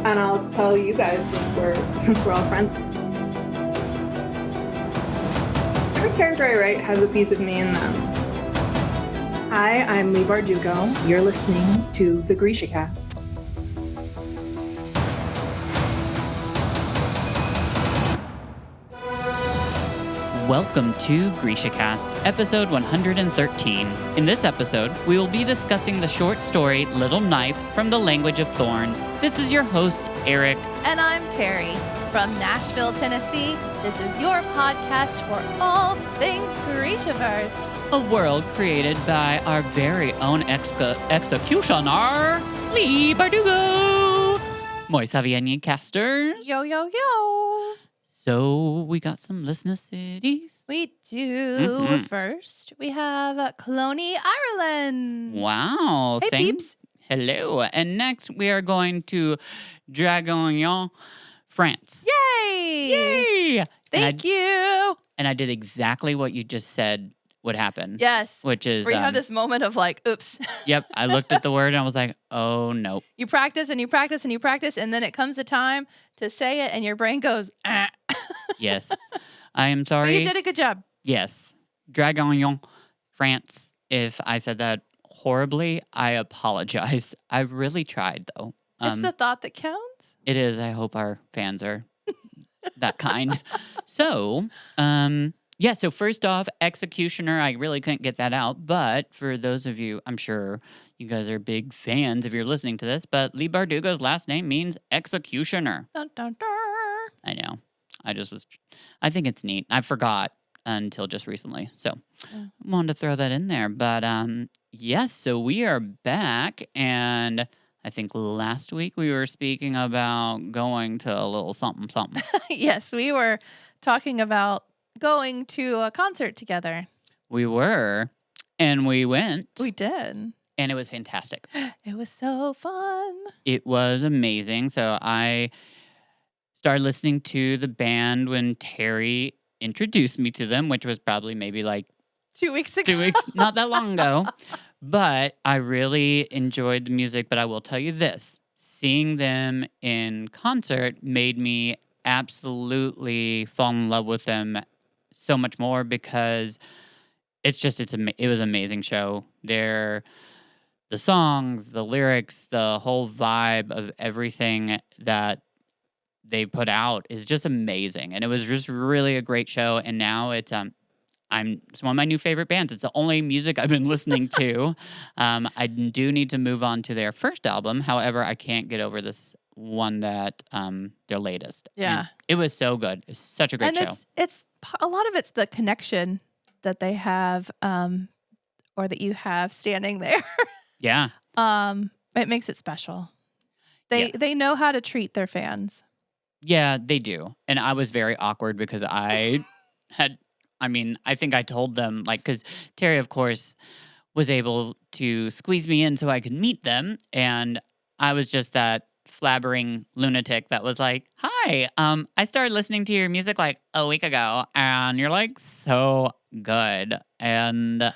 And I'll tell you guys since we're all friends. Every character I write has a piece of me in them. Hi, I'm Lee Bardugo. You're listening to the GrishaCast. Welcome to GrishaCast, episode 113. In this episode, we will be discussing the short story Little Knife from the Language of Thorns. This is your host, Eric. And I'm Terry. From Nashville, Tennessee, this is your podcast for all things Grishaverse. A world created by our very own executioner, Lee Bardugo. Moi Saviani casters. Yo, yo, yo. So we got some listener cities. We do. First, we have Cloney, Ireland. Wow. Hey, peeps. Hello. And next, we are going to Draguignan, France. Yay! Yay! Thank you. And I did exactly what you just said would happen. Yes. Which is... Where you have this moment of like, oops. Yep. I looked at the word and I was like, oh, nope. You practice and you practice and you practice, and then it comes the time to say it, and your brain goes, ah. Yes. I am sorry. But you did a good job. Yes. Draguignan, France. If I said that horribly, I apologize. I really tried, though. It's the thought that counts. It is. I hope our fans are that kind. So, yeah, so first off, executioner, I really couldn't get that out. But for those of you, I'm sure you guys are big fans if you're listening to this, but Lee Bardugo's last name means executioner. Dun, dun, dun. I know. I think it's neat. I forgot until just recently. So I wanted to throw that in there. But yes, so we are back. And I think last week we were speaking about going to a little something, something. Yes, we were talking about going to a concert together. We were. And we went. We did. And it was fantastic. It was so fun. It was amazing. So I started listening to the band when Terry introduced me to them, which was probably maybe like 2 weeks ago. 2 weeks, not that long ago. But I really enjoyed the music. But I will tell you this, seeing them in concert made me absolutely fall in love with them so much more because it was an amazing show. The songs, the lyrics, the whole vibe of everything that they put out is just amazing. And it was just really a great show. And now it's one of my new favorite bands. It's the only music I've been listening to. I do need to move on to their first album. However, I can't get over this one that their latest. Yeah. And it was so good. It's such a great show. It's a lot of it's the connection that they have or that you have standing there. Yeah. It makes it special. They know how to treat their fans. Yeah, they do. And I was very awkward because I think I told them, like, because Terry, of course, was able to squeeze me in so I could meet them. And I was just that flabbering lunatic that was like, hi, I started listening to your music like a week ago. And you're like, so good. And,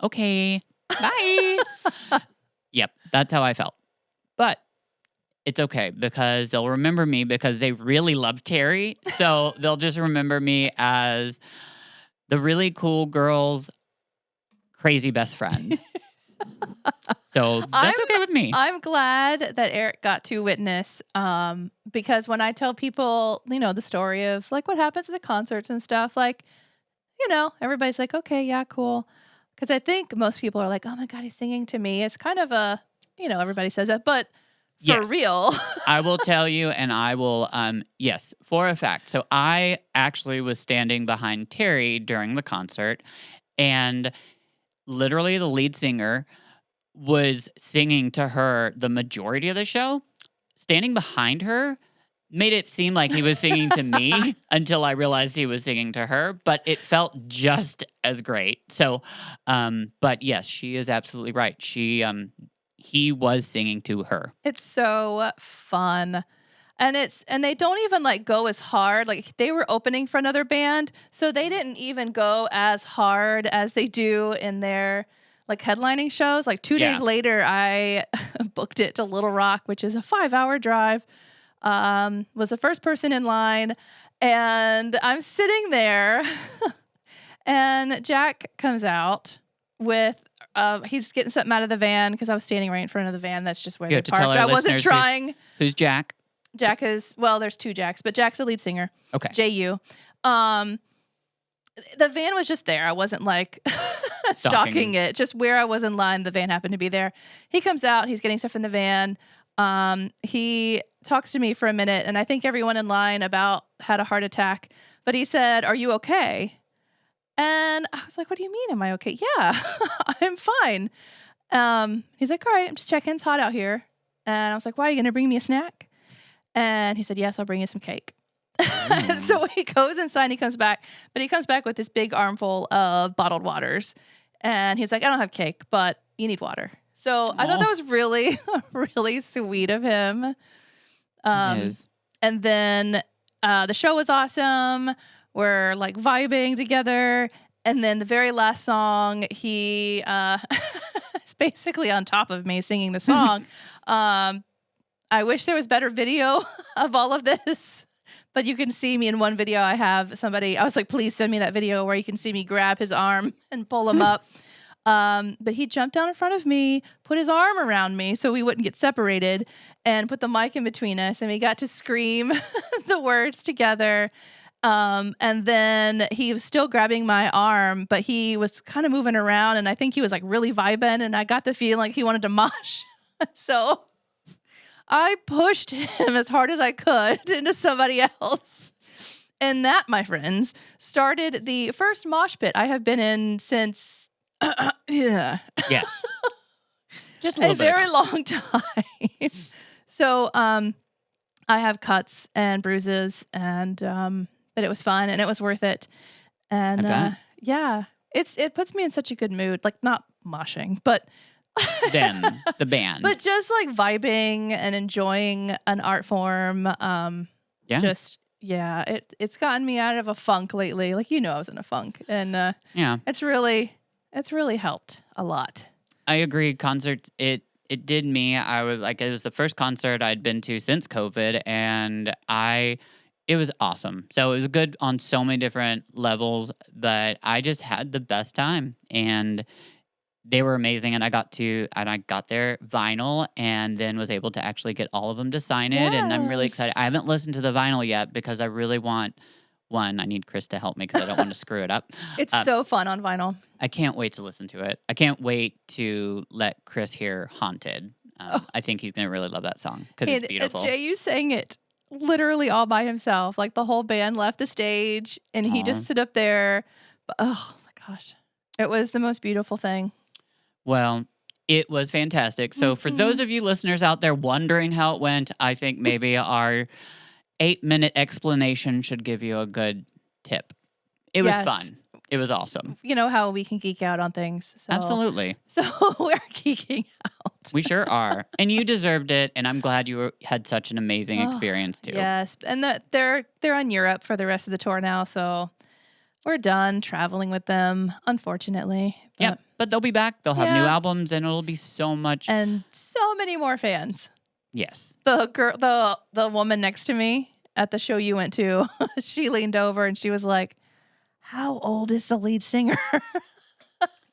okay, bye. Yep, that's how I felt. But it's okay because they'll remember me because they really love Terry. So they'll just remember me as the really cool girl's crazy best friend. So that's okay with me. I'm glad that Eric got to witness because when I tell people, the story of like what happens at the concerts and stuff, like, everybody's like, okay, yeah, cool. Because I think most people are like, oh my God, he's singing to me. It's kind of a, everybody says that, but for real. I will tell you, and I will, yes, for a fact. So I actually was standing behind Terry during the concert, and literally the lead singer was singing to her the majority of the show. Standing behind her made it seem like he was singing to me until I realized he was singing to her, but it felt just as great. So, but yes, she is absolutely right. He was singing to her. It's so fun. And they don't even like go as hard. Like they were opening for another band, so they didn't even go as hard as they do in their like headlining shows. Like 2 days later, I booked it to Little Rock, which is a 5-hour drive. Was the first person in line, and I'm sitting there, and Jack comes out with. He's getting something out of the van because I was standing right in front of the van. That's just where they parked. I wasn't trying. Who's Jack? Jack is, well, there's 2 Jacks, but Jack's the lead singer. Okay. J.U. The van was just there. I wasn't like stalking it. Just where I was in line, the van happened to be there. He comes out. He's getting stuff in the van. He talks to me for a minute, and I think everyone in line about had a heart attack. But he said, "Are you okay?" And I was like, "What do you mean? Am I okay?" "Yeah, I'm fine." He's like, "All right, I'm just checking. It's hot out here." And I was like, "Why, are you going to bring me a snack?" And he said, "Yes, I'll bring you some cake." So he goes inside and he comes back, but he comes back with this big armful of bottled waters. And he's like, "I don't have cake, but you need water." So I thought that was really, really sweet of him. And then the show was awesome. We're like vibing together. And then the very last song, he is basically on top of me singing the song. I wish there was better video of all of this, but you can see me in one video. I was like, "Please send me that video where you can see me grab his arm and pull him up." But he jumped down in front of me, put his arm around me so we wouldn't get separated, and put the mic in between us, and we got to scream the words together. And then he was still grabbing my arm, but he was kind of moving around, and I think he was like really vibing, and I got the feeling like he wanted to mosh. So I pushed him as hard as I could into somebody else. And that, my friends, started the first mosh pit I have been in since Yes. Just a very long time. So I have cuts and bruises, and but it was fun and it was worth it. And yeah, it puts me in such a good mood. Like, not moshing, but them, the band. But just like vibing and enjoying an art form. It's gotten me out of a funk lately. Like, I was in a funk, and it's really helped a lot. I agree. Concerts, it did me. I was like, it was the first concert I'd been to since COVID, and it was awesome. So it was good on so many different levels, but I just had the best time, and they were amazing. And I got their vinyl, and then was able to actually get all of them to sign it. And I'm really excited. I haven't listened to the vinyl yet because I really want one. I need Chris to help me because I don't want to screw it up. It's so fun on vinyl. I can't wait to listen to it. I can't wait to let Chris hear Haunted. I think he's going to really love that song because it's beautiful. J.U. sang it literally all by himself. Like, the whole band left the stage and he just stood up there. But, oh my gosh. It was the most beautiful thing. Well, it was fantastic. So for those of you listeners out there wondering how it went, I think maybe our 8-minute explanation should give you a good tip. It was fun. It was awesome. You know how we can geek out on things. So. Absolutely. So we're geeking out. We sure are. And you deserved it. And I'm glad you had such an amazing experience too. Yes. And they're on Europe for the rest of the tour now. So we're done traveling with them, unfortunately. Yeah, but they'll be back. They'll have new albums, and it'll be so much. And so many more fans. Yes. The woman next to me at the show you went to, she leaned over and she was like, "How old is the lead singer?"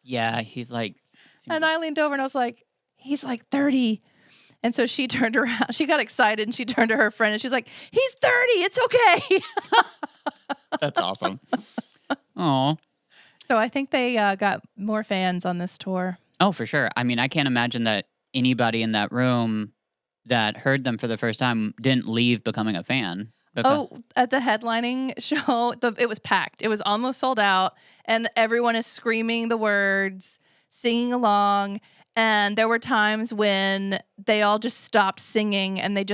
Yeah, he's like. And I leaned over and I was like, "He's like 30. And so she turned around. She got excited and she turned to her friend and she's like, "He's 30. It's okay." That's awesome. Aw. So I think they got more fans on this tour. Oh, for sure. I mean, I can't imagine that anybody in that room that heard them for the first time didn't leave becoming a fan. At the headlining show, it was packed. It was almost sold out, and everyone is screaming the words, singing along. And there were times when they all just stopped singing and they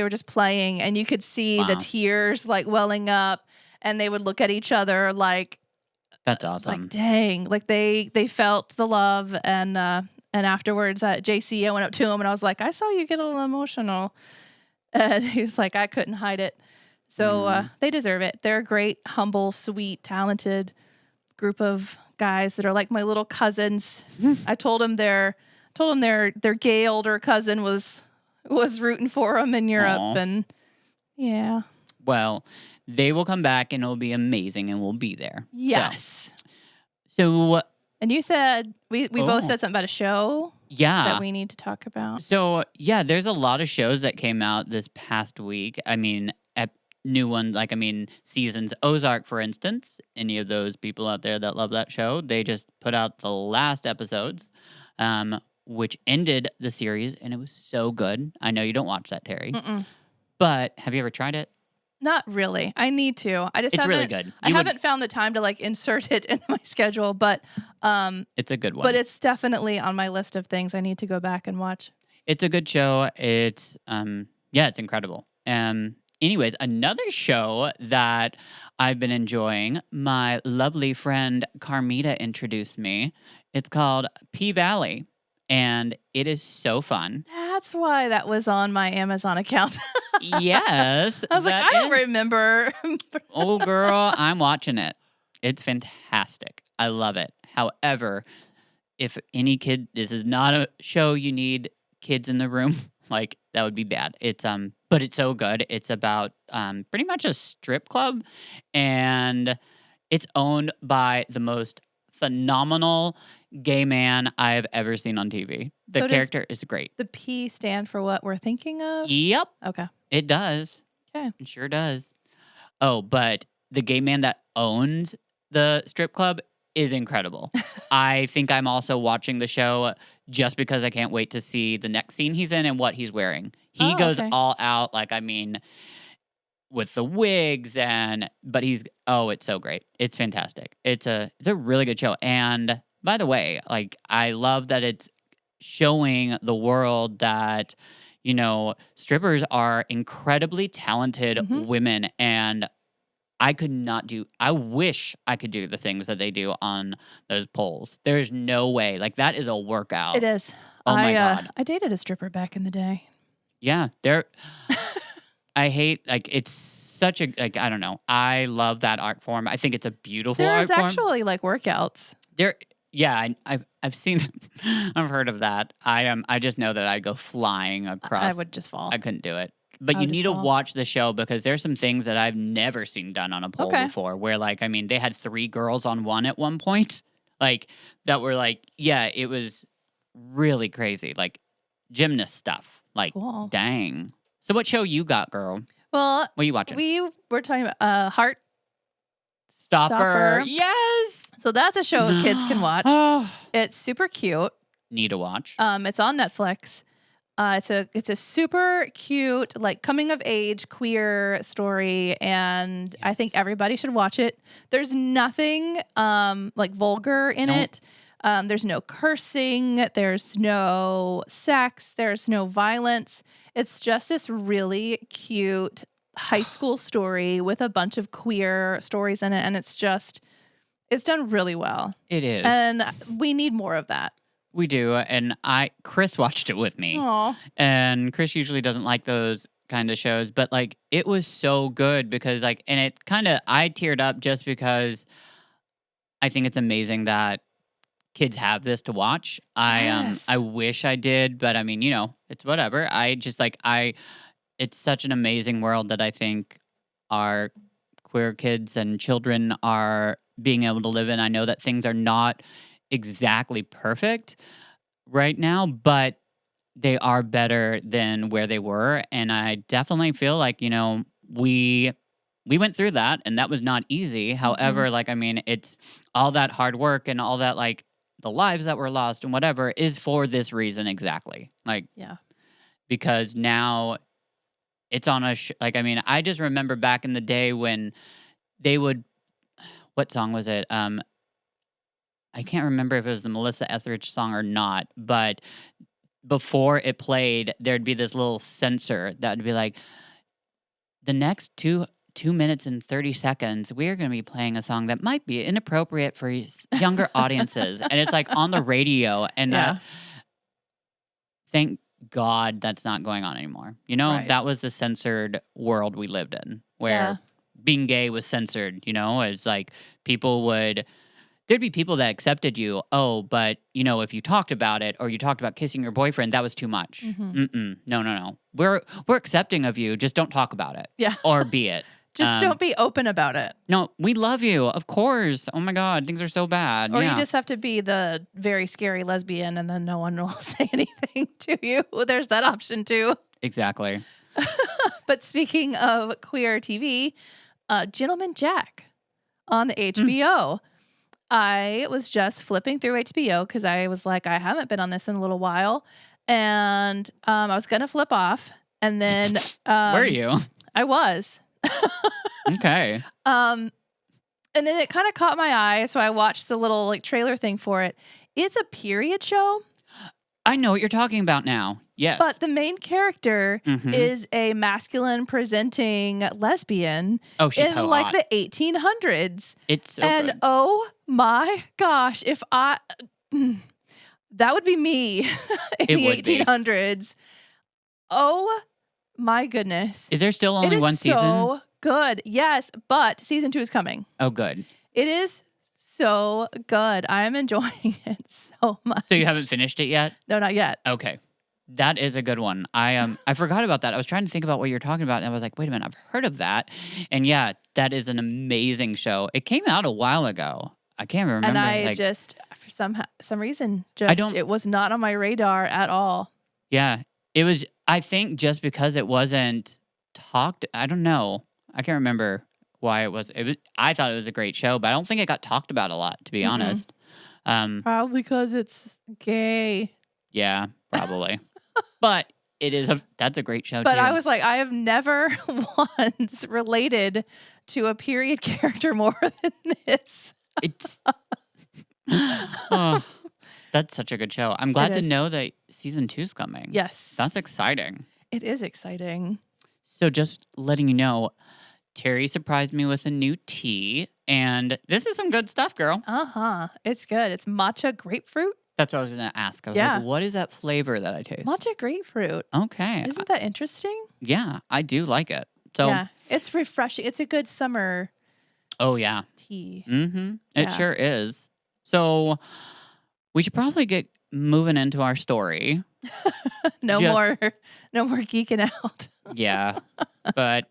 were just playing, and you could see the tears like welling up, and they would look at each other like, that's awesome. Like, dang, like they felt the love. And afterwards at JC, I went up to him and I was like, "I saw you get a little emotional." And he was like, "I couldn't hide it." So they deserve it. They're a great, humble, sweet, talented group of guys that are like my little cousins. I told them their gay older cousin was rooting for them in Europe, Aw. and yeah. Well, they will come back and it'll be amazing and we'll be there. Yes. So And you said we both said something about a show yeah. that we need to talk about. So, yeah, there's a lot of shows that came out this past week. I mean, new ones, like, I mean, seasons. Ozark, for instance. Any of those people out there that love that show, they just put out the last episodes, which ended the series, and it was so good. I know you don't watch that, Terry. Mm-mm. But have you ever tried it? Not really. I need to. I just It's haven't. really good. I haven't found the time to like insert it in my schedule, but It's a good one. but it's definitely on my list of things I need to go back and watch. It's a good show. It's it's incredible. Anyways, another show that I've been enjoying, my lovely friend Carmita introduced me. It's called P-Valley, and it is so fun. That's why that was on my Amazon account. Yes. I was like, I don't remember. Oh, girl, I'm watching it. It's fantastic. I love it. However, if any kid, this is not a show you need kids in the room. Like, that would be bad. It's but it's so good. It's about pretty much a strip club, and it's owned by the most phenomenal gay man I've ever seen on TV. The So does character is great. the P stand for what we're thinking of? Yep, Okay. it does. Okay. It sure does. Oh, but the gay man that owns the strip club is incredible. I think I'm also watching the show just because I can't wait to see the next scene he's in and what he's wearing. He Oh, goes okay. all out, like, I mean, with the wigs but it's so great. It's fantastic. It's a really good show. And by the way, like, I love that it's showing the world that, strippers are incredibly talented Mhm. women, and I wish I could do the things that they do on those poles. There's no way. Like, that is a workout. It is. Oh my God. I dated a stripper back in the day. Yeah, I hate, like, it's such a, like, I don't know. I love that art form. I think it's a beautiful There's art form. actually like workouts. Yeah, I've seen, I've heard of that. I just know that I'd go flying across. I would just fall. I couldn't do it. But I you would need just to fall. watch the show because there's some things that I've never seen done on a pole Okay. before. Where, like, I mean, they had 3 girls on one at one point, like, that were like, yeah, it was really crazy, like gymnast stuff. Like, Cool. dang. So, what show you got, girl? Well, What are you watching? we were talking about Heart. Stopper. Stopper. Yes. So that's a show kids can watch. Oh, It's super cute. need to watch. It's on Netflix. It's a super cute, like, coming of age queer story, and I think Yes. everybody should watch it. There's nothing like vulgar in Nope. it. There's no cursing, there's no sex, there's no violence. It's just this really cute high school story with a bunch of queer stories in it, and it's done really well. It is. And we need more of that. We do. And Chris watched it with me. Aw. And Chris usually doesn't like those kind of shows, but, like, it was so good because, like, and it kind of, I teared up just because I think it's amazing that kids have this to watch. Yes. I wish I did, but I mean, it's whatever. I just, like, it's such an amazing world that I think our queer kids and children are being able to live in. I know that things are not exactly perfect right now, but they are better than where they were. And I definitely feel like, we went through that and that was not easy. However, like, I mean, it's all that hard work and all that, like, the lives that were lost and whatever is for this reason exactly. Like, Yeah. because now it's on like, I mean, I just remember back in the day when they would, what song was it? I can't remember if it was the Melissa Etheridge song or not, but before it played, there'd be this little censor that would be like, the next 2 minutes and 30 seconds, we're going to be playing a song that might be inappropriate for younger audiences. And it's, like, on the radio. And Yeah. thank God that's not going on anymore. Right. That was the censored world we lived in, where Yeah. being gay was censored. It's like people would there'd be people that accepted you. Oh, but if you talked about it or you talked about kissing your boyfriend, that was too much. Mhm. No. We're accepting of you. Just don't talk about it Yeah. or be it. Just don't be open about it. No, we love you, of course. Oh my God, things are so bad. Or yeah. you just have to be the very scary lesbian and then no one will say anything to you. Well, there's that option too. Exactly. But speaking of queer TV, Gentleman Jack on HBO. I was just flipping through HBO because I was like, I haven't been on this in a little while. And I was going to flip off. And then Were you? I was. Okay. And then it kind of caught my eye. So I watched the little like trailer thing for it. It's a period show. I know what you're talking about now. Yes. But the main character is a masculine presenting lesbian oh, she's in so like hot. the 1800s. It's so And good. oh my gosh, if that would be me in It the would be. 1800s. Oh my goodness. Is there still only one season? So good. Yes, but season 2 is coming. Oh, good. It is so good. I am enjoying it so much. So you haven't finished it yet? No, not yet. Okay. That is a good one. I forgot about that. I was trying to think about what you're talking about, and I was like, wait a minute, I've heard of that. And yeah, that is an amazing show. It came out a while ago. I can't remember. And I just, for some reason, it was not on my radar at all. Yeah. It was, I think, just because it wasn't talked. I don't know. I can't remember why it was. I thought it was a great show, but I don't think it got talked about a lot, to be honest. Probably because it's gay. Yeah, probably. But that's a great show, But too. I was like, I have never once related to a period character more than this. It's oh, that's such a good show. I'm glad to know that season 2 is coming. Yes. That's exciting. It is exciting. So just letting you know, Terry surprised me with a new tea, and this is some good stuff, girl. It's good. It's matcha grapefruit. That's what I was going to ask. I was like, what is that flavor that I taste? Matcha grapefruit. Okay. Isn't that interesting? Yeah, I do like it. So yeah, it's refreshing. It's a good summer oh, yeah. tea. It Yeah. sure is. So we should probably get moving into our story. No more geeking out. Yeah. But,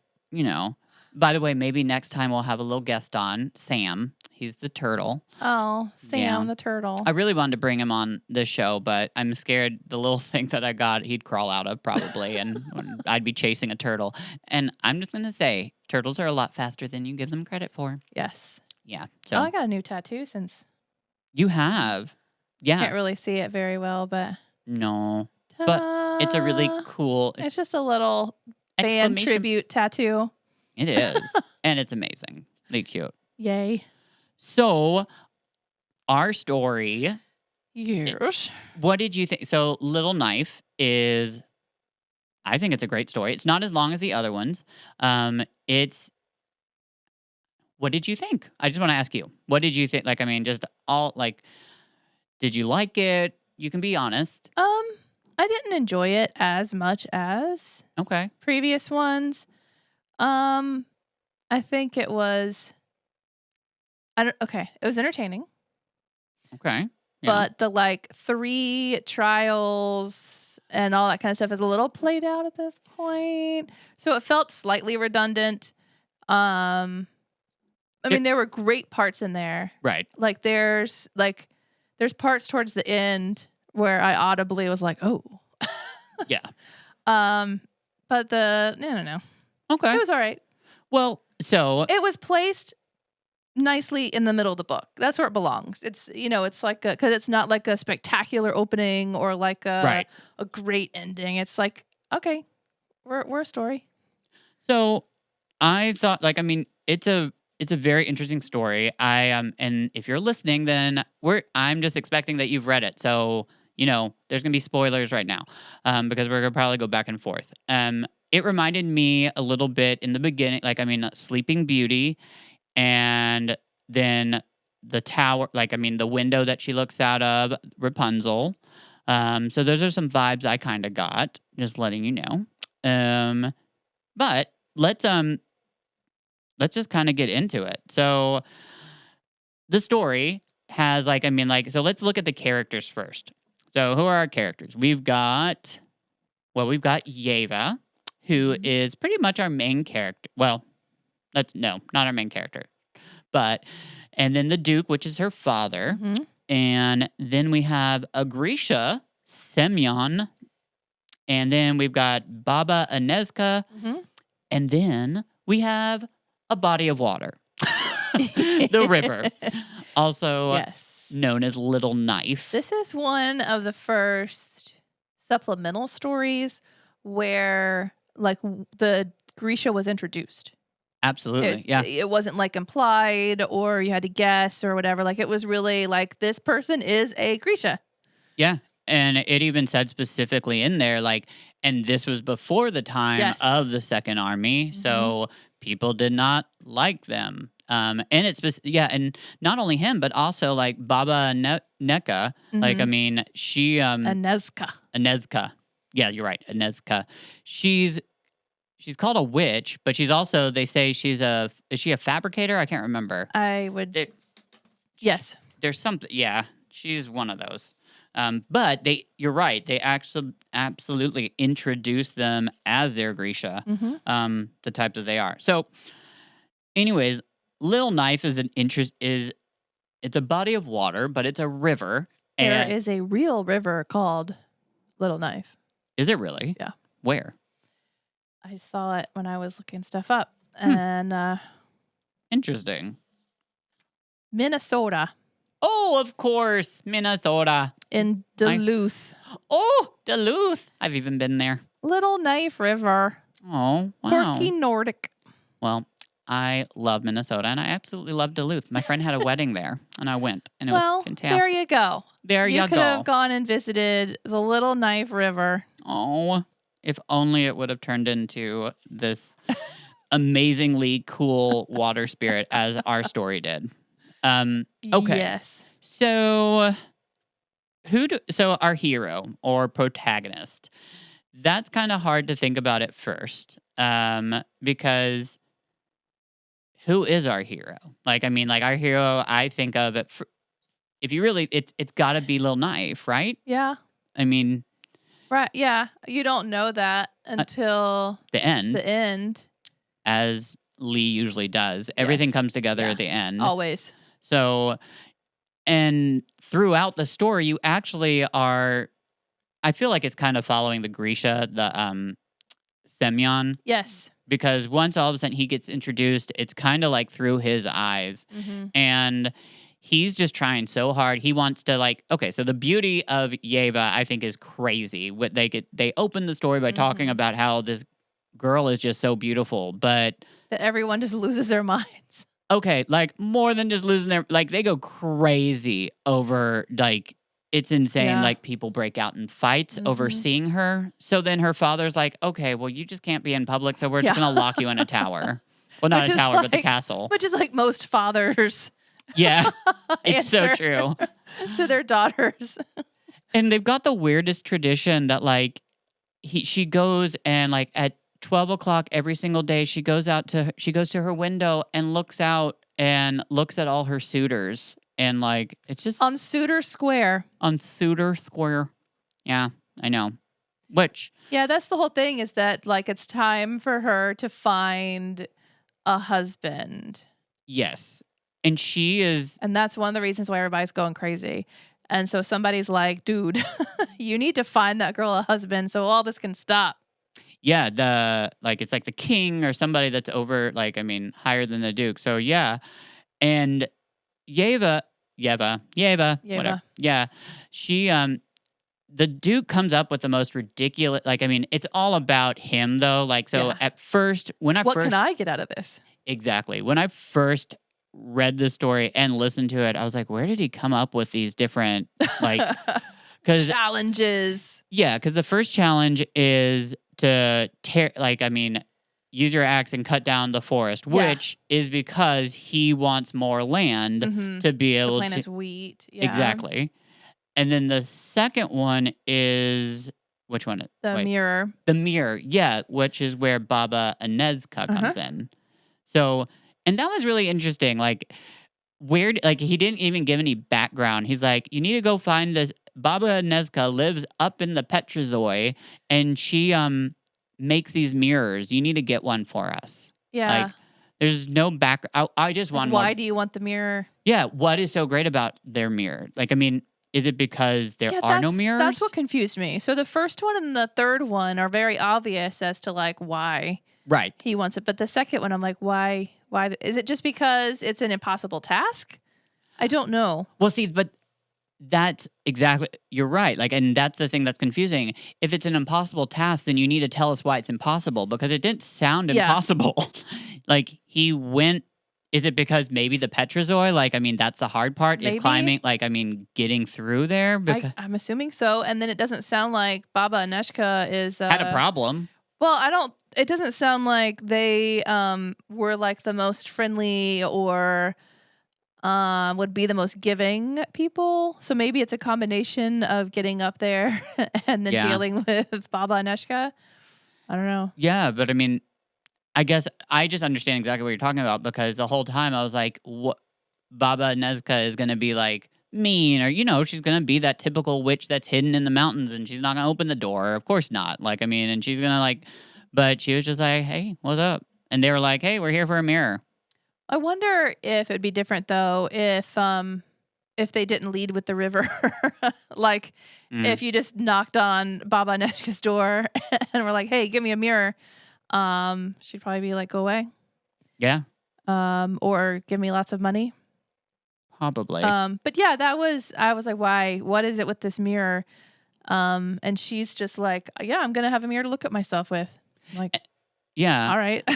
by the way, maybe next time we'll have a little guest on, Sam. He's the turtle. Oh, Sam the turtle. I really wanted to bring him on this show, but I'm scared the little thing that I got, he'd crawl out of probably, and I'd be chasing a turtle. And I'm just going to say, turtles are a lot faster than you give them credit for. Yes. Yeah. So I got a new tattoo since. You have. Yeah. Can't really see it very well, but. No. But it's a really cool. It's just a little band tribute tattoo. It is. And it's amazing. Really cute. Yay. So, our story. Yes. What did you think? So, Little Knife is, I think it's a great story. It's not as long as the other ones. What did you think? I just want to ask you. What did you think? Did you like it? You can be honest. I didn't enjoy it as much as previous ones. I think it was it was entertaining. Okay. Yeah. But the 3 trials and all that kind of stuff is a little played out at this point. So it felt slightly redundant. I mean, there were great parts in there. Right. There's parts towards the end where I audibly was like, "Oh." Yeah. But no. Okay. It was all right. Well, so it was placed nicely in the middle of the book. That's where it belongs. It's it's like because it's not like a spectacular opening or like a great ending. It's like, okay, we're a story. So I thought it's a very interesting story. And if you're listening, then I'm just expecting that you've read it. So, there's gonna be spoilers right now. Because we're gonna probably go back and forth. It reminded me a little bit in the beginning, Sleeping Beauty, and then the tower, the window that she looks out of, Rapunzel. So those are some vibes I kind of got, just letting you know. But let's just kind of get into it. So the story has like, I mean, like, so let's look at the characters first. So who are our characters? We've got Yeva, who is pretty much our main character. Well, not our main character, but, and then the Duke, which is her father. Mhm. And then we have a Grisha, Semyon. And then we've got Baba Anezka. Mhm. And then we have a body of water, the river, also Yes. known as Little Knife. This is one of the first supplemental stories where like the Grisha was introduced. Absolutely. Yeah. It wasn't like implied or you had to guess or whatever. Like it was really like this person is a Grisha. Yeah. And it even said specifically in there, like, and this was before the time Yes. of the Second Army. So people did not like them. And it's, and not only him, but also like Baba Neka. Like, I mean, she, Anezka. Yeah, you're right. Anezka. She's called a witch, but she's also, they say is she a fabricator? I can't remember. I would. Yes. There's something, yeah, she's one of those. But you're right. They actually absolutely introduced them as their Grisha, the type that they are. So, anyways, Little Knife is it's a body of water, but it's a river. There is a real river called Little Knife. Is it really? Yeah. Where? I saw it when I was looking stuff up. And Interesting. Minnesota. Oh, of course, Minnesota. In Duluth. Duluth. I've even been there. Little Knife River. Oh, wow. Quirky Nordic. Well, I love Minnesota, and I absolutely love Duluth. My friend had a wedding there, and I went, and it was fantastic. There you go. There you go. You could have gone and visited the Little Knife River. Oh, if only it would have turned into this amazingly cool water spirit as our story did. Okay. Yes. So our hero or protagonist, that's kind of hard to think about at first. Because who is our hero? Like, I mean, like our hero, I think of it, if you really, it's got to be Little Knife, right? Yeah. I mean. Right. Yeah. You don't know that until the end. The end. As Lee usually does. Everything comes together at the end. Always. So, and throughout the story, you actually are, I feel like it's kind of following the Grisha, the Semyon. Yes. Because once all of a sudden he gets introduced, it's kind of like through his eyes. And he's just trying so hard. He wants to okay, so the beauty of Yeva, I think, is crazy. What they open the story by talking about how this girl is just so beautiful, but that everyone just loses their minds. Okay, like more than just losing their, like they go crazy over, like it's insane. Yeah. Like people break out in fights over seeing her. So then her father's like, okay, well you just can't be in public, so we're just gonna lock you in a tower. Well, not a tower, but the castle. Which is like most fathers. Yeah, it's so true. To their daughters. And they've got the weirdest tradition that like she goes and like at 12 o'clock every single day, she goes to her window and looks out and looks at all her suitors. And like, it's just on Suitor Square. On Suitor Square. Yeah, I know. Yeah, that's the whole thing, is that like it's time for her to find a husband. Yes. And she is. And that's one of the reasons why everybody's going crazy. And so somebody's like, dude, you need to find that girl a husband so all this can stop. Yeah, it's like the king or somebody that's over, like, I mean, higher than the duke. So yeah. And Yeva, whatever. Yeah. She, the duke comes up with the most ridiculous, like, I mean, it's all about him though. Like, so at first, what can I get out of this? Exactly. When I first read the story and listened to it, I was like, where did he come up with these different, like, challenges? Yeah, because the first challenge is to use your axe and cut down the forest, which is because he wants more land to be able to plant his wheat. Yeah. Exactly. And then the second one is, which one? The mirror. The mirror, yeah, which is where Baba Anezka comes in. So, and that was really interesting. Like, weird. Like, he didn't even give any background. He's like, you need to go find this. Baba Nezka lives up in the Petrozoy, and she makes these mirrors. You need to get one for us. Yeah. Like, there's no back. I just Like, want why more. do you want the mirror? Yeah, what is so great about their mirror? Like, I mean, is it because there are no mirrors? That's what confused me. So the first one and the third one are very obvious as to like why Right. he wants it, but the second one, I'm like, why? Why is it just because it's an impossible task? I don't know. Well, see, but that's exactly, you're right. Like, and that's the thing that's confusing. If it's an impossible task, then you need to tell us why it's impossible, because it didn't sound Yeah. impossible. Like, he went, is it because maybe the Petrozoy, like, I mean, that's the hard part, Maybe. is climbing, like, I mean, getting through there? Because I'm assuming so. And then it doesn't sound like Baba Aneshka is had a problem. Well, it doesn't sound like they were like the most friendly or would be the most giving people. So maybe it's a combination of getting up there and then Yeah. dealing with Baba Aneshka. I don't know. Yeah, but I mean, I guess I just understand exactly what you're talking about, because the whole time I was like, what, Baba Nezka is going to be like mean, or, you know, she's going to be that typical witch that's hidden in the mountains and she's not going to open the door. Of course not. Like, I mean, and she's going to like, but she was just like, hey, what's up? And they were like, hey, we're here for a mirror. I wonder if it'd be different though if they didn't lead with the river. Like if you just knocked on Baba Aneshka's door and were like, "Hey, give me a mirror." She'd probably be like, "Go away." Yeah, Or give me lots of money. probably. But yeah, I was like, "Why? What is it with this mirror?" And she's just like, "Yeah, I'm going to have a mirror to look at myself with." I'm like, Yeah. "All right."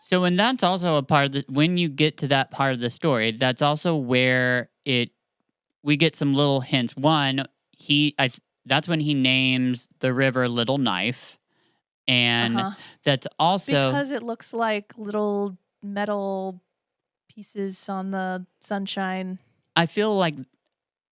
So, and that's also a part of the, when you get to that part of the story, that's also where we get some little hints. One, that's when he names the river Little Knife. And that's also because it looks like little metal pieces on the sunshine. I feel like,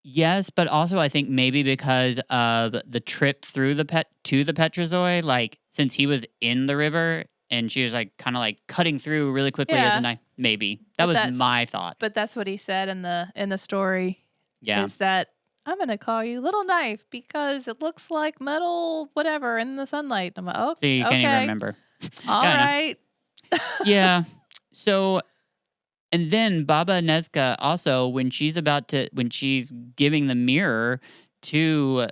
yes, but also I think maybe because of the trip through the Petrozoy, like, since he was in the river and she was like kind of like cutting through really quickly as a knife. Maybe that was my thought. But that's what he said in the story. Yeah, is that I'm gonna call you Little Knife because it looks like metal, whatever, in the sunlight. I'm like, oh, so you can't even remember. All right. Yeah. So, and then Baba Nezka also, when she's giving the mirror to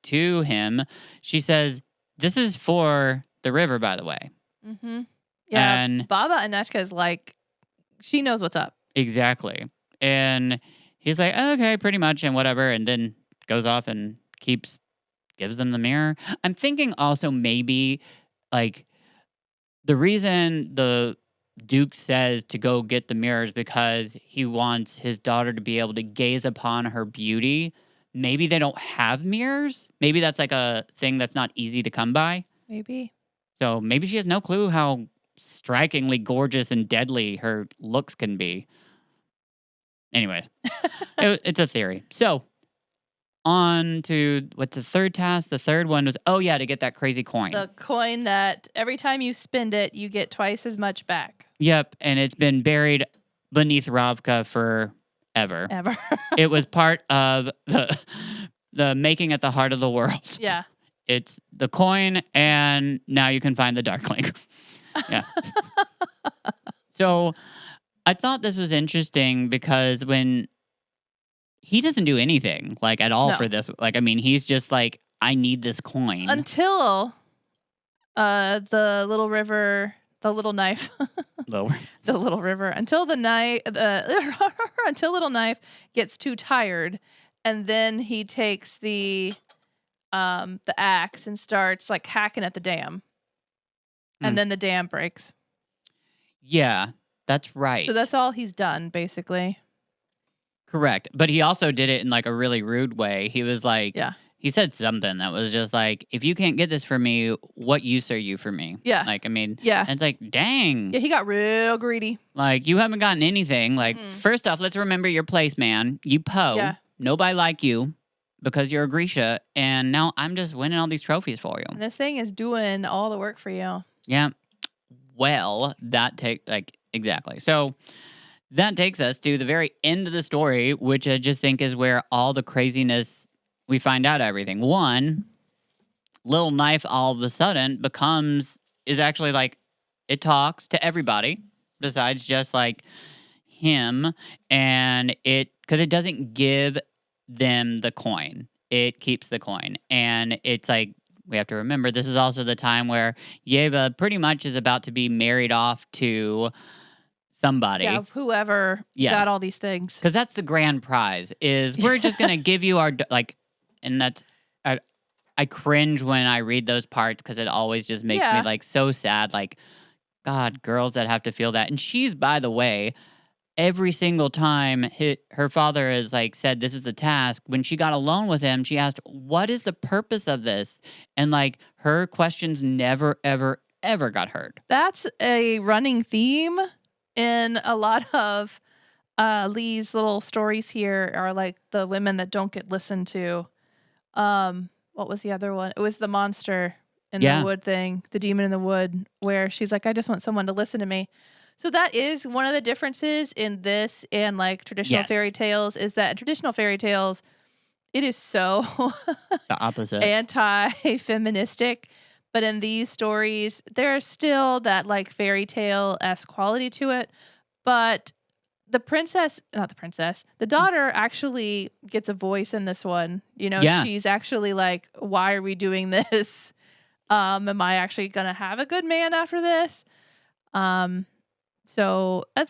him, she says, "This is for the river, by the way." Mm-hmm. Yeah. And Baba Aneshka is like, she knows what's up. Exactly. And he's like, okay, pretty much, and whatever, and then goes off and gives them the mirror. I'm thinking also maybe, like, the reason the Duke says to go get the mirror is because he wants his daughter to be able to gaze upon her beauty. Maybe they don't have mirrors. Maybe that's like a thing that's not easy to come by. Maybe. So maybe she has no clue how strikingly gorgeous and deadly her looks can be. Anyways, it's a theory. So, on to what's the third task? The third one was, to get that crazy coin. The coin that every time you spend it, you get twice as much back. Yep, and it's been buried beneath Ravka forever. Ever. It was part of the making at the heart of the world. Yeah. It's the coin, and now you can find the Darkling. Yeah. So, I thought this was interesting because when he doesn't do anything like at all for this, like, I mean, he's just like, I need this coin until the little river, the little knife, lower. The little river, until the knife, until Little Knife gets too tired, and then he takes the axe and starts like hacking at the dam, and then the dam breaks. Yeah, that's right. So that's all he's done, basically. Correct. But he also did it in like a really rude way. He was like, he said something that was just like, if you can't get this for me, what use are you for me? Yeah. Like, I mean, and it's like, dang. Yeah, he got real greedy. Like, you haven't gotten anything. Like, first off, let's remember your place, man. You Poe. Yeah. Nobody like you because you're a Grisha. And now I'm just winning all these trophies for you. And this thing is doing all the work for you. Yeah. Well, exactly. So that takes us to the very end of the story, which I just think is where all the craziness, we find out everything. One, Little Knife all of a sudden is actually like, it talks to everybody besides just like him, and because it doesn't give them the coin, it keeps the coin. And it's like, we have to remember, this is also the time where Yeva pretty much is about to be married off to somebody. Yeah, whoever got all these things. Because that's the grand prize, is we're just going to give you our, like, and that's, I cringe when I read those parts because it always just makes me like so sad. Like, God, girls that have to feel that. And she's, by the way, every single time her father has like said, this is the task, when she got alone with him, she asked, what is the purpose of this? And like her questions never, ever, ever got heard. That's a running theme in a lot of Lee's little stories here, are like the women that don't get listened to. What was the other one? It was the monster in the wood thing, the demon in the wood, where she's like, I just want someone to listen to me. So that is one of the differences in this and like traditional fairy tales, is that in traditional fairy tales, it is so the opposite, anti-feministic. But in these stories, there's still that like fairy tale-esque quality to it. But the daughter actually gets a voice in this one. You know, she's actually like, why are we doing this? Am I actually going to have a good man after this? So that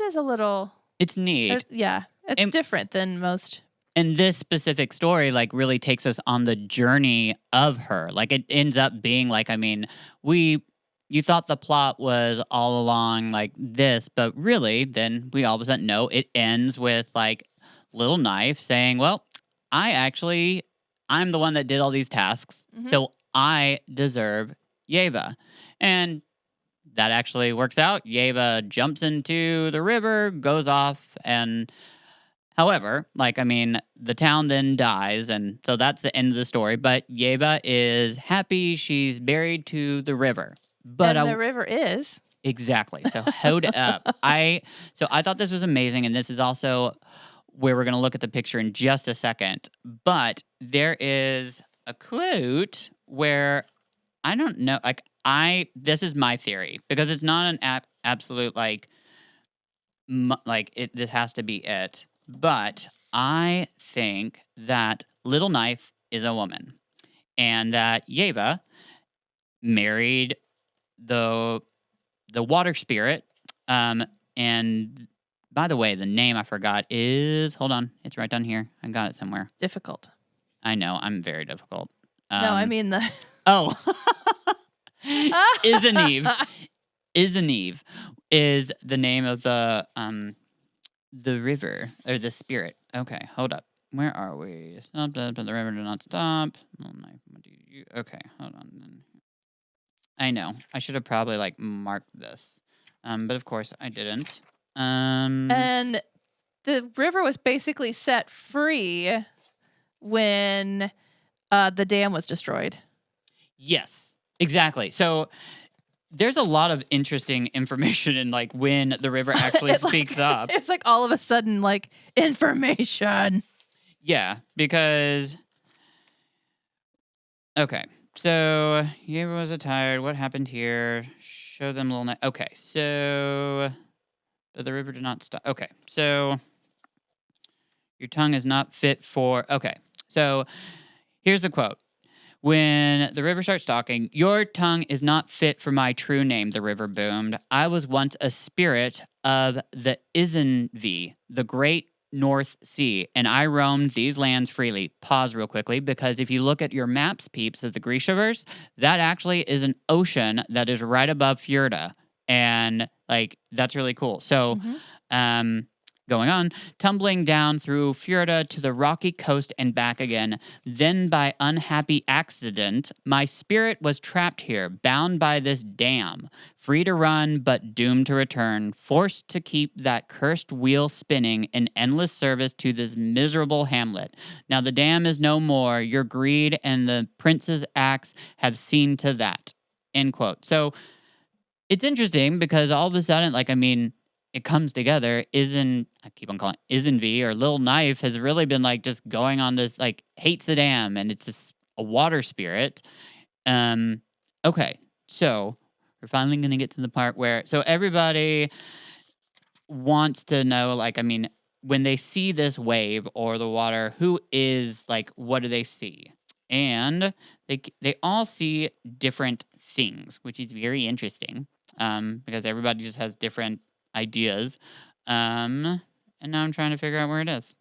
is a little... It's neat. It's different than most. And this specific story like really takes us on the journey of her. Like it ends up being like, I mean, you thought the plot was all along like this, but really then we all of a sudden know it ends with like Little Knife saying, well, I'm the one that did all these tasks, so I deserve Yeva. And that actually works out. Yeva jumps into the river, goes off, and however, like, I mean, the town then dies, and so that's the end of the story. But Yeva is happy she's buried to the river. But the river is. Exactly. So hold up. I thought this was amazing, and this is also where we're going to look at the picture in just a second. But there is a quote where I don't know, like, this is my theory, because it's not an absolute, like, this has to be it. But I think that Little Knife is a woman, and that Yeva married the water spirit. And by the way, the name I forgot is, hold on, it's right down here. I got it somewhere. Difficult. I know, I'm very difficult. No, I mean the... Oh. Isaneve is the name of the river, or the spirit. Okay, hold up. Where are we? Stop, the river do not stop. Okay, hold on. I know. I should have probably like marked this. But of course I didn't. And the river was basically set free when the dam was destroyed. Yes, exactly. So there's a lot of interesting information in like when the river actually speaks up. It's like all of a sudden like information. Yeah, because okay. So Yeva was tired. What happened here? Show them Little Knife. Okay, so the river did not stop. Okay, so your tongue is not fit for. Okay, so here's the quote. When the river starts talking, your tongue is not fit for my true name, the river boomed. I was once a spirit of the Isanve, the great North Sea, and I roamed these lands freely. Pause real quickly, because if you look at your maps, peeps, of the Grishaverse, that actually is an ocean that is right above Fjorda. And, like, that's really cool. So, going on, tumbling down through Fjorda to the rocky coast and back again. Then, by unhappy accident, my spirit was trapped here, bound by this dam, free to run but doomed to return, forced to keep that cursed wheel spinning in endless service to this miserable hamlet. Now the dam is no more. Your greed and the prince's axe have seen to that. End quote. So it's interesting because all of a sudden, like, I mean, it comes together. I keep on calling Isenvi or Lil Knife has really been like just going on this like hates the dam, and it's just a water spirit. Okay, so we're finally gonna get to the part where everybody wants to know, like, I mean, when they see this wave or the water, who is like, what do they see? And they all see different things, which is very interesting, because everybody just has different ideas. And now I'm trying to figure out where it is.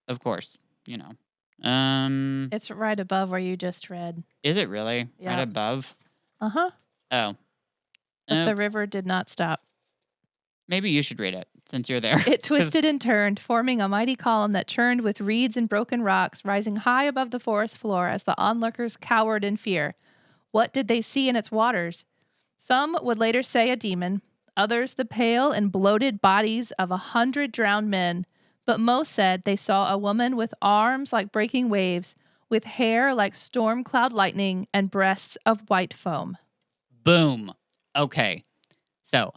Of course, you know. It's right above where you just read. Is it really Yeah. right above? Uh-huh. Oh, But the river did not stop. maybe you should read it since you're there. It twisted and turned, forming a mighty column that churned with reeds and broken rocks, rising high above the forest floor as the onlookers cowered in fear. What did they see in its waters? Some would later say a demon, others the pale and bloated bodies of 100 drowned men, but most said they saw a woman with arms like breaking waves, with hair like storm cloud lightning, and breasts of white foam. Boom. Okay. So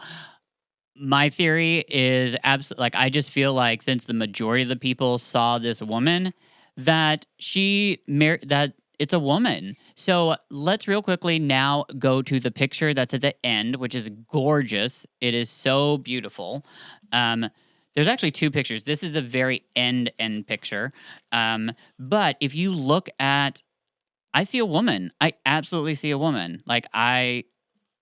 my theory is absolutely, like, I just feel like since the majority of the people saw this woman, that that it's a woman. So let's real quickly now go to the picture that's at the end, which is gorgeous. It is so beautiful. There's actually two pictures. This is the very end picture. But if you look at, I see a woman. I absolutely see a woman. Like,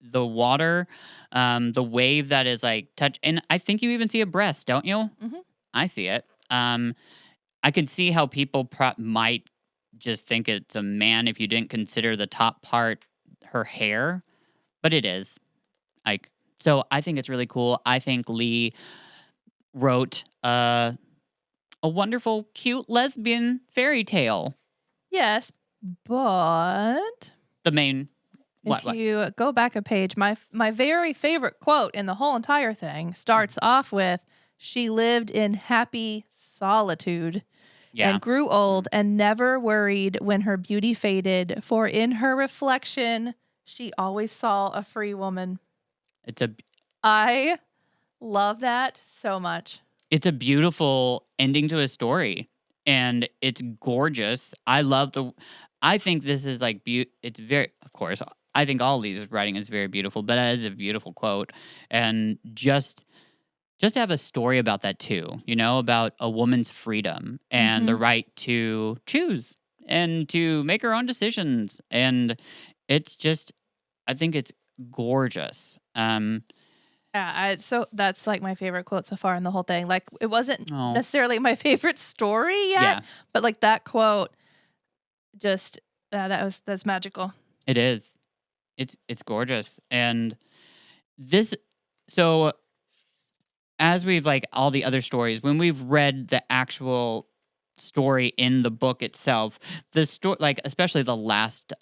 the water, the wave that is like touch, and I think you even see a breast, don't you? Mm-hmm. I see it. I could see how people might just think it's a man if you didn't consider the top part her hair, but it is. Like, so I think it's really cool. I think Lee wrote a wonderful, cute lesbian fairy tale. Yes, but The main. if you go back a page, my very favorite quote in the whole entire thing starts off with, "She lived in happy solitude and grew old and never worried when her beauty faded, for in her reflection, she always saw a free woman." I love that so much. It's a beautiful ending to a story, and it's gorgeous. I think this is like it's very, of course, I think all Lee's writing is very beautiful, but that is a beautiful quote. And just to have a story about that too, about a woman's freedom and the right to choose and to make her own decisions. And it's just, I think it's gorgeous. Yeah, so that's like my favorite quote so far in the whole thing. Like, it wasn't necessarily my favorite story yet, but like that quote, just that's magical. It is. It's gorgeous. And so as we've, like, all the other stories, when we've read the actual story in the book itself, the story, like, especially the last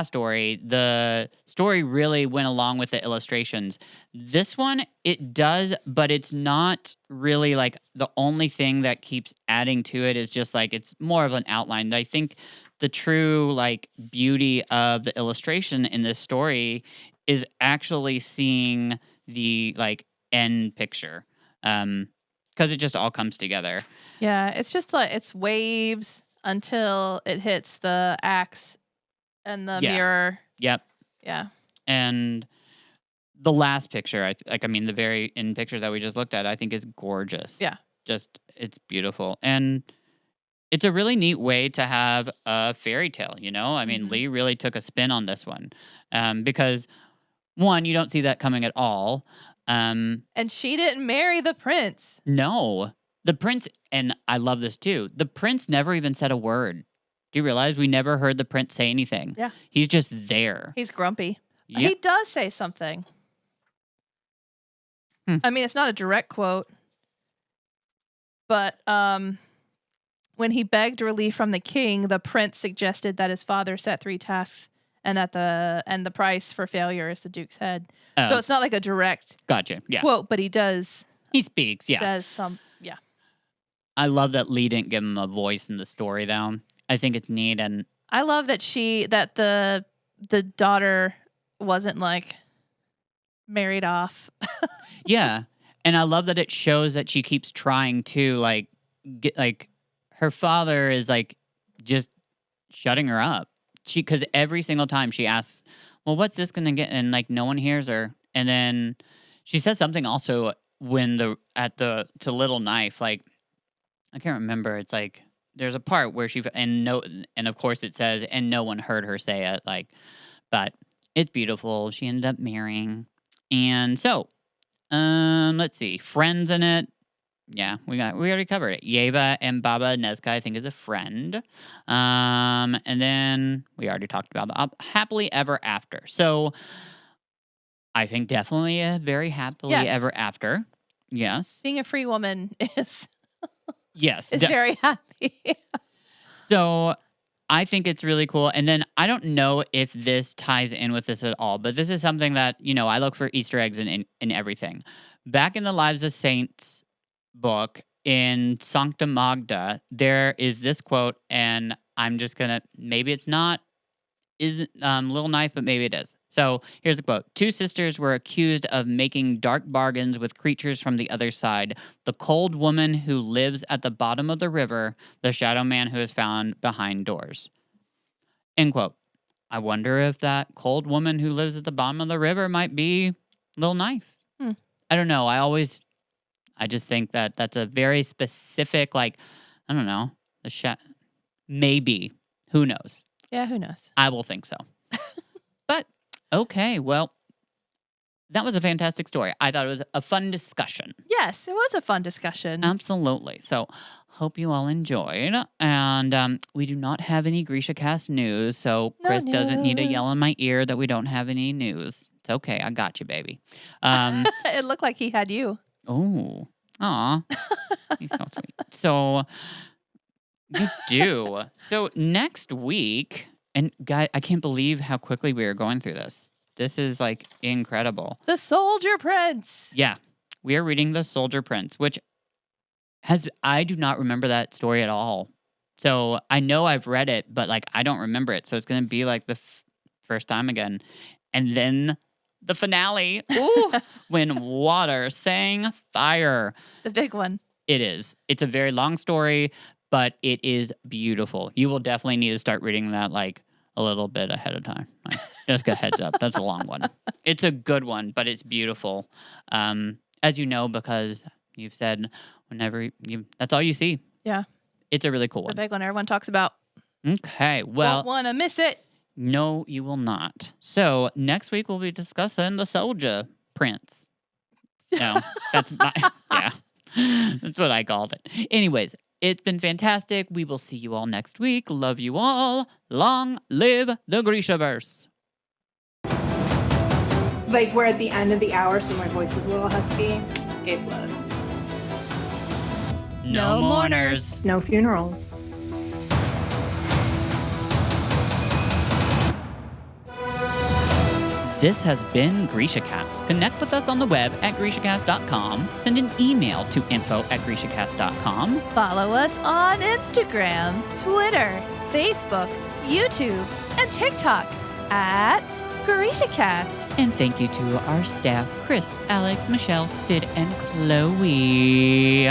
story, the story really went along with the illustrations. This one, it does, but it's not really, like, the only thing that keeps adding to it is just, like, it's more of an outline. I think the true, like, beauty of the illustration in this story is actually seeing the, like, end picture, because it just all comes together. Yeah, it's just like, it's waves until it hits the axe and the mirror. Yep. Yeah. And the last picture, the very end picture that we just looked at, I think is gorgeous. Yeah. Just, it's beautiful. And it's a really neat way to have a fairy tale, I mean, Lee really took a spin on this one, because, one, you don't see that coming at all. And she didn't marry the prince. No. The prince, and I love this too, the prince never even said a word. Do you realize we never heard the prince say anything? Yeah. He's just there. He's grumpy. Yep. He does say something. I mean, it's not a direct quote, but when he begged relief from the king, the prince suggested that his father set 3 tasks and that the price for failure is the duke's head. Oh. So it's not like a direct quote, but he does. He speaks, says some, I love that Lee didn't give him a voice in the story, though. I think it's neat, and I love that the daughter wasn't like married off. yeah, And I love that it shows that she keeps trying to her father is like just shutting her up. Because every single time she asks, well, what's this going to get? And like no one hears her. And then she says something also when to Little Knife, like, I can't remember. It's like, there's a part where and of course it says, and no one heard her say it, like, but it's beautiful. She ended up marrying. And so, let's see, friends in it. Yeah, we already covered it. Yeva and Baba Nezca, I think, is a friend. And then we already talked about the happily ever after. So I think definitely a very happily ever after. Yes. Being a free woman is yes, very happy. So I think it's really cool. And then I don't know if this ties in with this at all, but this is something that, I look for Easter eggs in everything. Back in the Lives of Saints book in Sancta Magda, there is this quote, and I'm just gonna, maybe it's not, isn't Little Knife, but maybe it is. So here's the quote. 2 sisters were accused of making dark bargains with creatures from the other side. The cold woman who lives at the bottom of the river, the shadow man who is found behind doors. End quote. I wonder if that cold woman who lives at the bottom of the river might be Little Knife. I don't know. I just think that that's a very specific, like, I don't know, maybe. Who knows? Yeah, who knows? I will think so. But, okay, well, that was a fantastic story. I thought it was a fun discussion. Yes, it was a fun discussion. Absolutely. So, hope you all enjoyed. And we do not have any GrishaCast news, so Chris doesn't need to yell in my ear that we don't have any news. It's okay. I got you, baby. It looked like he had you. Oh, aw. He's so sweet. So, you do. So, next week, and guys, I can't believe how quickly we are going through this. This is like incredible. The Soldier Prince. Yeah. We are reading The Soldier Prince, which I do not remember that story at all. So, I know I've read it, but like I don't remember it. So, it's going to be like the first time again. And then the finale, when water sang fire. The big one. It is. It's a very long story, but it is beautiful. You will definitely need to start reading that like a little bit ahead of time. Like, just a heads up. That's a long one. It's a good one, but it's beautiful. As you know, because you've said whenever that's all you see. Yeah. It's a really cool The one. big one everyone talks about. Okay. Well, Won't want to miss it. No, you will not. So next week we'll be discussing the Soldier Prince. No, that's that's what I called it. Anyways, it's been fantastic. We will see you all next week. Love you all. Long live the Grishaverse. Like, we're at the end of the hour, so my voice is a little husky. It was. No mourners. No funerals. This has been GrishaCast. Connect with us on the web at GrishaCast.com. Send an email to info@GrishaCast.com. Follow us on Instagram, Twitter, Facebook, YouTube, and TikTok at GrishaCast. And thank you to our staff, Chris, Alex, Michelle, Sid, and Chloe.